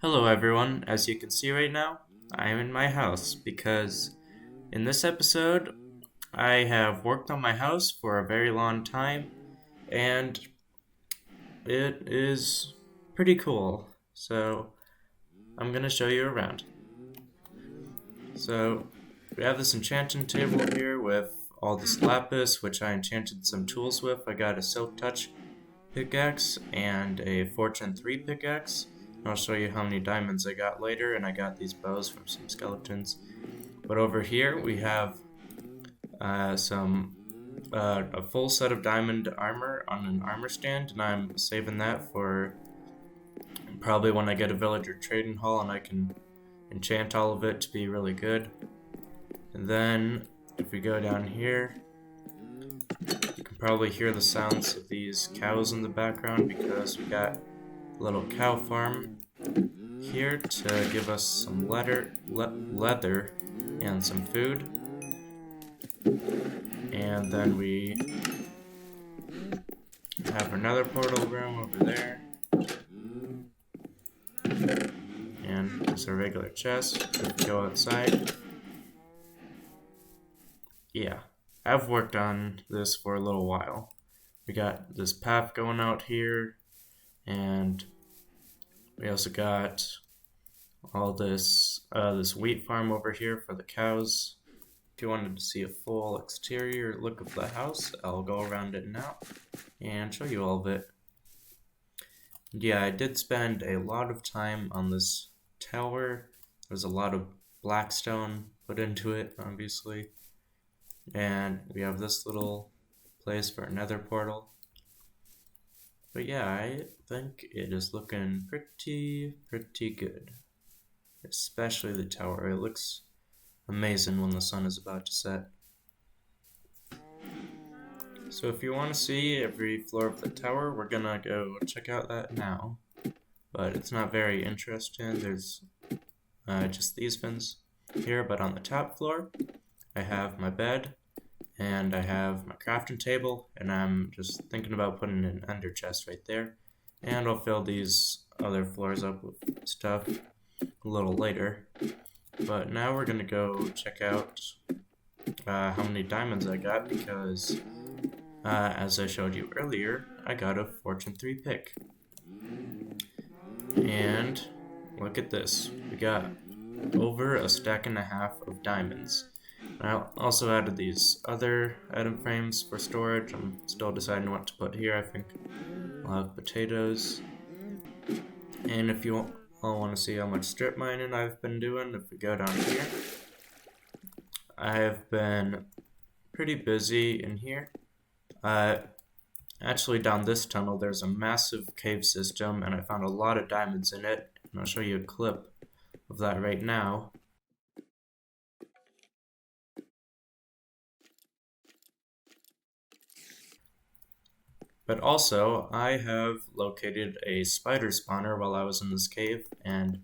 Hello everyone, as you can see right now, I am in my house because in this episode I have worked on my house for a very long time and it is pretty cool. So I'm gonna show you around. So we have this enchanting table here with all this lapis, which I enchanted some tools with. I got a silk touch pickaxe and a fortune 3 pickaxe. I'll show you how many diamonds I got later, and I got these bows from some skeletons. But over here we have some a full set of diamond armor on an armor stand, and I'm saving that for probably when I get a villager trading hall and I can enchant all of it to be really good. And then if we go down here, you can probably hear the sounds of these cows in the background because we got a little cow farm here to give us some leather and some food. And then we have another portal room over there. And it's a regular chest. If we go outside. Yeah, I've worked on this for a little while. We got this path going out here, and we also got all this wheat farm over here for the cows. If you wanted to see a full exterior look of the house, I'll go around it now and show you all of it. Yeah, I did spend a lot of time on this tower. There's a lot of blackstone put into it, obviously. And we have this little place for another portal. But yeah, I think it is looking pretty good. Especially the tower. It looks amazing when the sun is about to set. So if you want to see every floor of the tower, we're gonna go check out that now. But it's not very interesting. There's just these fins here, but on the top floor, I have my bed, and I have my crafting table, and I'm just thinking about putting an ender chest right there. And I'll fill these other floors up with stuff a little later. But now we're gonna go check out how many diamonds I got because, as I showed you earlier, I got a Fortune 3 pick. And look at this. We got over a stack and a half of diamonds. I also added these other item frames for storage. I'm still deciding what to put here. I think I'll have potatoes. And if you all want to see how much strip mining I've been doing, if we go down here, I have been pretty busy in here. Actually, down this tunnel, there's a massive cave system, and I found a lot of diamonds in it. And I'll show you a clip of that right now. But also, I have located a spider spawner while I was in this cave, and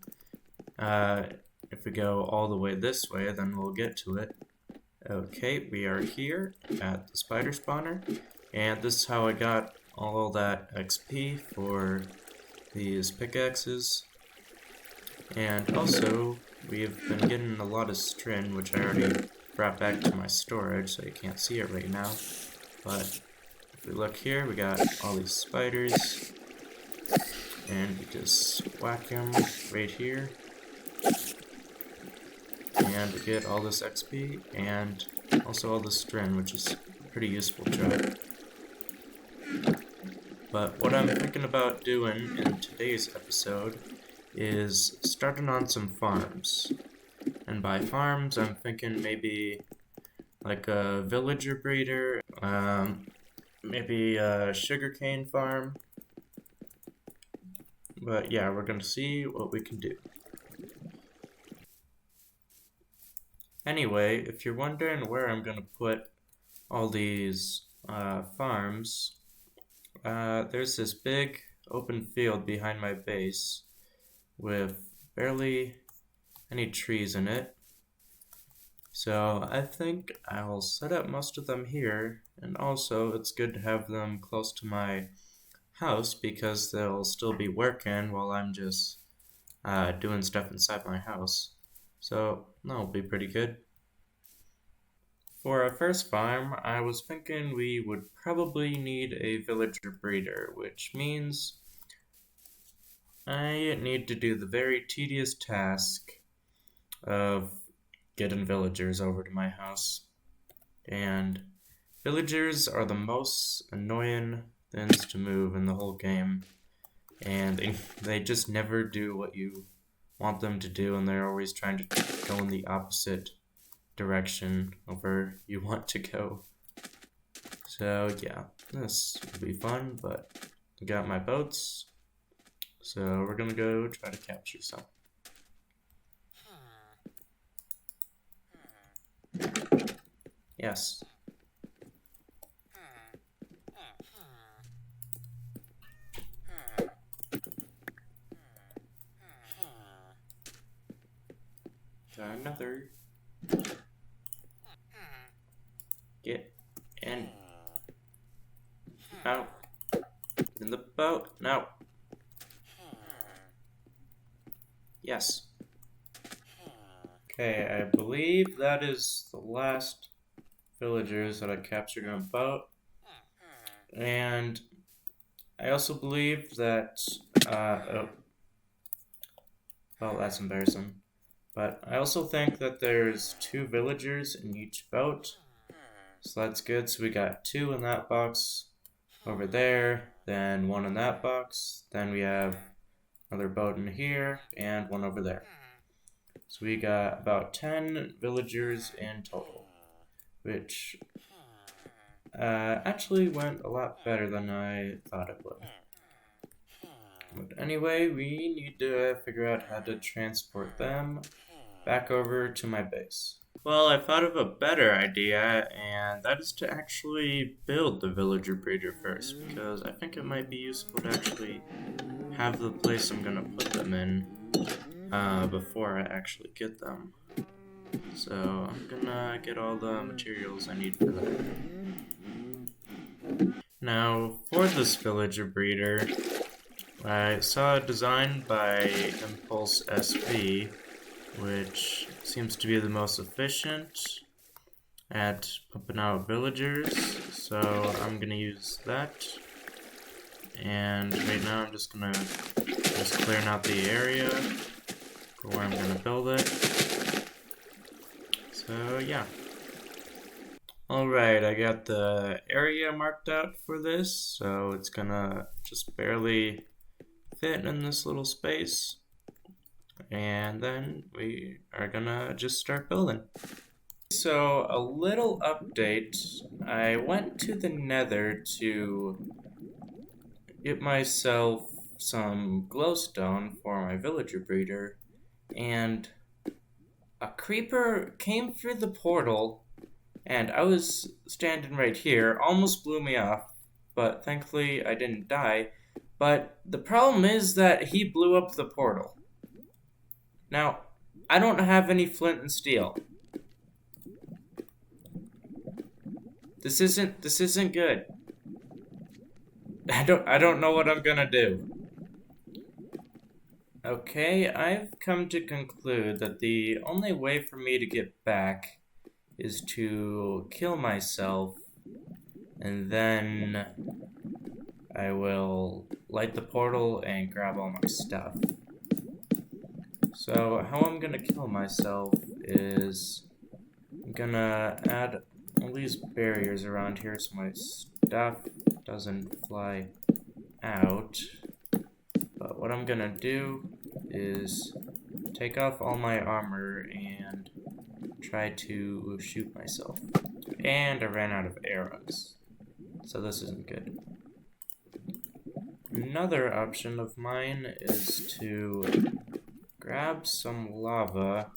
if we go all the way this way, then we'll get to it. Okay, we are here at the spider spawner, and this is how I got all that XP for these pickaxes. And also, we've been getting a lot of string, which I already brought back to my storage, so you can't see it right now. But if we look here, we got all these spiders, and we just whack them right here, and we get all this XP, and also all this string, which is a pretty useful job. But what I'm thinking about doing in today's episode is starting on some farms. And by farms, I'm thinking maybe like a villager breeder, maybe a sugarcane farm. But yeah, we're gonna see what we can do. Anyway, if you're wondering where I'm gonna put all these farms, there's this big open field behind my base with barely any trees in it. So I think I'll set up most of them here, and also it's good to have them close to my house because they'll still be working while I'm just doing stuff inside my house. So that'll be pretty good. For our first farm, I was thinking we would probably need a villager breeder, which means I need to do the very tedious task of getting villagers over to my house. And villagers are the most annoying things to move in the whole game. And they just never do what you want them to do, and they're always trying to go in the opposite direction of where you want to go. So yeah, this will be fun, but I got my boats, so we're gonna go try to capture some. Yes. Got another. Get in. Out. In the boat. No. Yes. Okay, I believe that is the last villagers that I captured on a boat. And I also believe that, oh, well, that's embarrassing. But I also think that there's 2 villagers in each boat. So that's good. So we got 2 in that box over there, then 1 in that box. Then we have another boat in here and 1 over there. So we got about 10 villagers in total, which actually went a lot better than I thought it would. But anyway, we need to figure out how to transport them back over to my base. Well, I thought of a better idea, and that is to actually build the villager breeder first, because I think it might be useful to actually have the place I'm gonna put them in before I actually get them. So I'm gonna get all the materials I need for that. Now, for this villager breeder, I saw a design by Impulse SV, which seems to be the most efficient at pumping out villagers, so I'm gonna use that. And right now I'm just clearing out the area for where I'm gonna build it. So yeah. Alright, I got the area marked out for this, so it's gonna just barely fit in this little space. And then we are gonna just start building. So, a little update. I went to the Nether to get myself some glowstone for my villager breeder, and a creeper came through the portal, and I was standing right here, almost blew me off, but thankfully I didn't die. But the problem is that he blew up the portal. Now, I don't have any flint and steel. This isn't good. I don't know what I'm gonna do. Okay, I've come to conclude that the only way for me to get back is to kill myself, and then I will light the portal and grab all my stuff. So how I'm gonna kill myself is I'm gonna add all these barriers around here so my stuff doesn't fly out. But what I'm gonna do is take off all my armor and try to shoot myself. And I ran out of arrows, so this isn't good. Another option of mine is to grab some lava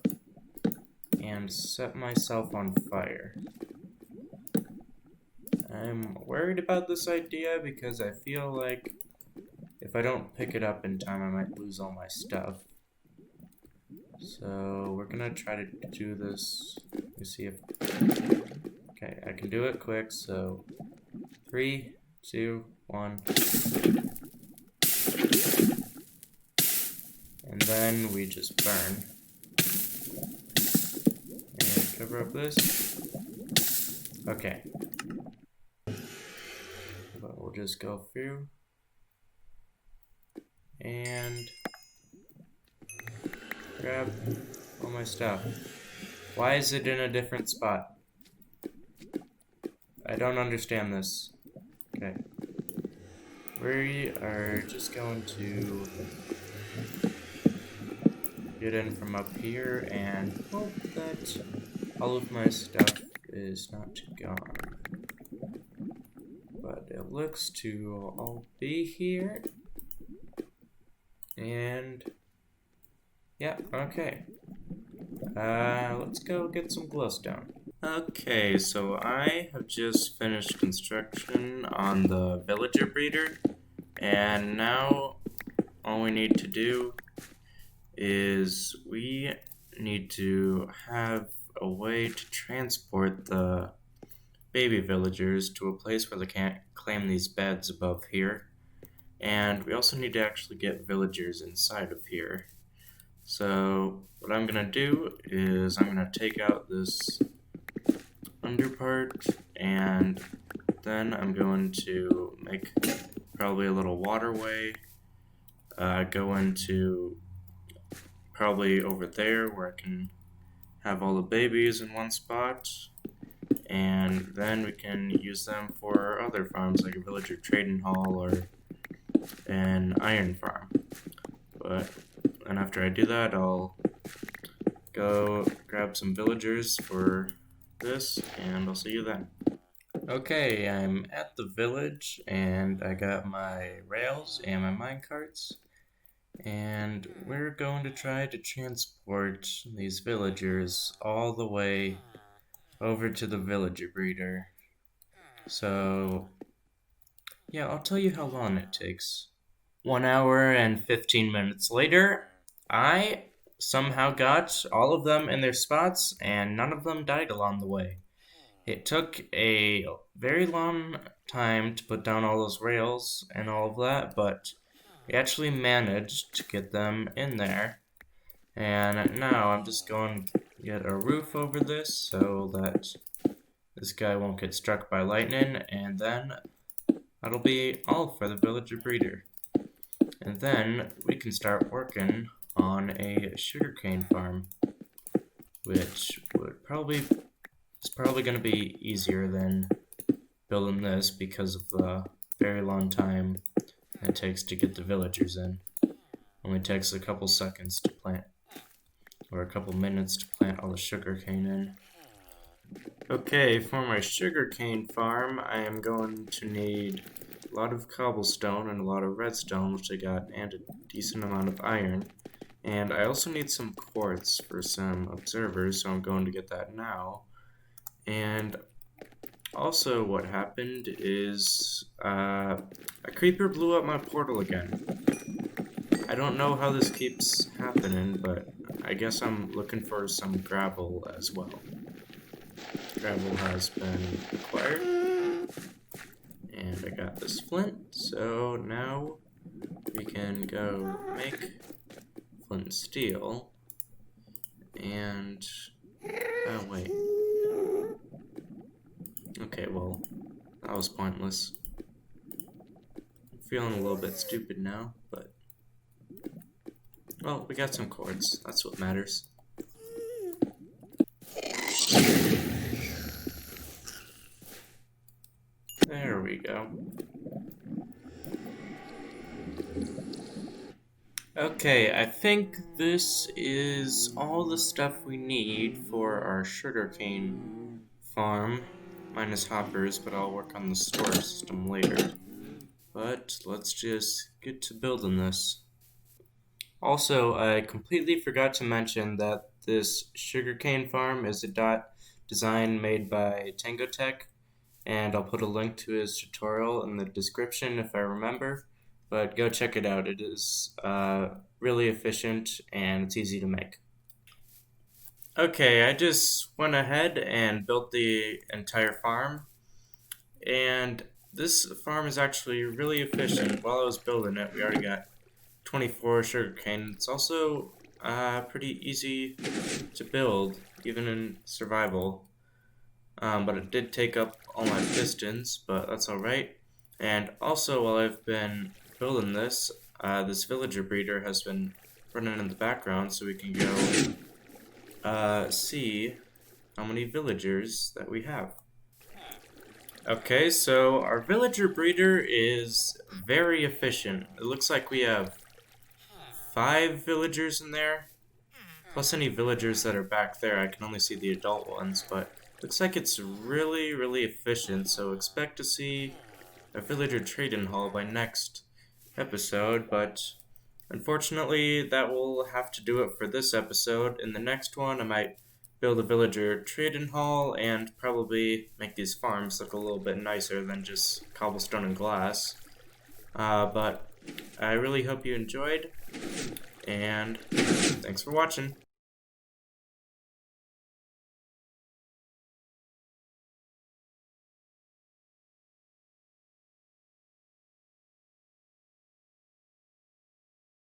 and set myself on fire. I'm worried about this idea because I feel like if I don't pick it up in time, I might lose all my stuff. So we're gonna try to do this. Let me see if... Okay, I can do it quick, so 3, 2, 1. And then we just burn. And cover up this. Okay. But we'll just go through. And grab all my stuff. Why is it in a different spot? I don't understand this. Okay. We are just going to get in from up here and hope that all of my stuff is not gone. But it looks to all be here. And yeah, okay. Let's go get some glowstone. Okay, so I have just finished construction on the villager breeder, and now all we need to do is we need to have a way to transport the baby villagers to a place where they can't claim these beds above here, and we also need to actually get villagers inside of here. So what I'm gonna do is I'm gonna take out this under part, and then I'm going to make probably a little waterway, go into probably over there where I can have all the babies in one spot, and then we can use them for other farms like a villager trading hall or an iron farm. And after I do that, I'll go grab some villagers for this, and I'll see you then. Okay, I'm at the village, and I got my rails and my minecarts, and we're going to try to transport these villagers all the way over to the villager breeder. So, yeah, I'll tell you how long it takes. 1 hour and 15 minutes later, I somehow got all of them in their spots, and none of them died along the way. It took a very long time to put down all those rails and all of that, but we actually managed to get them in there. And now I'm just going to get a roof over this so that this guy won't get struck by lightning, and then that'll be all for the villager breeder. And then we can start working on a sugarcane farm, which is probably going to be easier than building this because of the very long time it takes to get the villagers in. Only takes a couple seconds to plant, or a couple minutes to plant all the sugarcane in. Okay, for my sugarcane farm, I am going to need a lot of cobblestone and a lot of redstone, which I got, and a decent amount of iron. And I also need some quartz for some observers, so I'm going to get that now. And also what happened is a creeper blew up my portal again. I don't know how this keeps happening, but I guess I'm looking for some gravel as well. Gravel has been acquired. And I got this flint, so now we can go make flint and steel. And oh wait. Okay, well, that was pointless. I'm feeling a little bit stupid now, but well, we got some quartz. That's what matters. There we go. Okay, I think this is all the stuff we need for our sugarcane farm, minus hoppers, but I'll work on the storage system later. But let's just get to building this. Also, I completely forgot to mention that this sugarcane farm is a design made by Tango Tech, and I'll put a link to his tutorial in the description if I remember, but go check it out. It is really efficient and it's easy to make. Okay, I just went ahead and built the entire farm, and this farm is actually really efficient. While I was building it, we already got 24 sugarcane. It's also pretty easy to build, even in survival. But it did take up all my pistons, but that's alright. And also, while I've been building this, this villager breeder has been running in the background, so we can go see how many villagers that we have. Okay, so our villager breeder is very efficient. It looks like we have 5 villagers in there, plus any villagers that are back there. I can only see the adult ones, but looks like it's really efficient, so expect to see a villager trade-in hall by next episode, but unfortunately that will have to do it for this episode. In the next one, I might build a villager trade-in hall and probably make these farms look a little bit nicer than just cobblestone and glass. But I really hope you enjoyed, and thanks for watching.